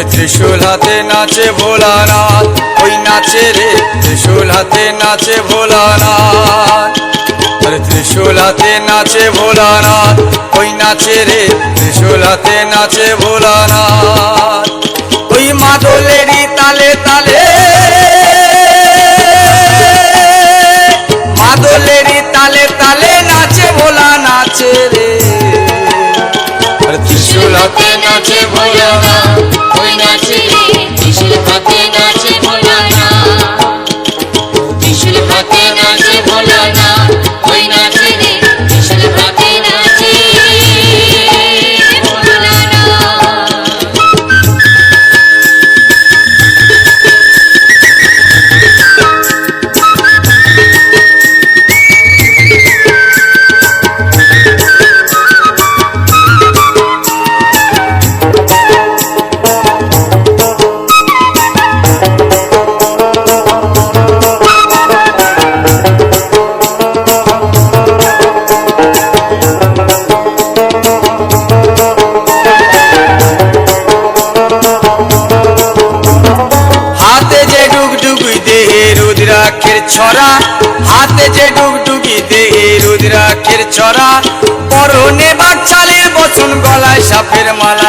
त्रिशूल हाथे नाचे भोलानाथ, ओई नाचे रे त्रिशूल हाथे नाचे भोलानाथ। अरे त्रिशूल हाथे नाचे भोलानाथ, ओई नाचे रे त्रिशूल हाथे नाचे भोलानाथ। ओई मादलेरी ताले ताले, मादलेरी ताले ताले नाचे भोला नाचे रे। अरे त्रिशूल हाथे नाचे भोलानाथ, ওই নাচে রে ত্রিশূল হাতে নাচে ভোলানাথ, ত্রিশূল হাতে নাচে ভোলানাথ, ওই নাচে রে ত্রিশূল হাতে নাচে ভোলানাথ। रुद्राक्षेर छड़ा हाथे जे डुगडुगी देहे रुद्राक्षेर छड़ा, परने बाचालिर बचन गलाय सापेर माला।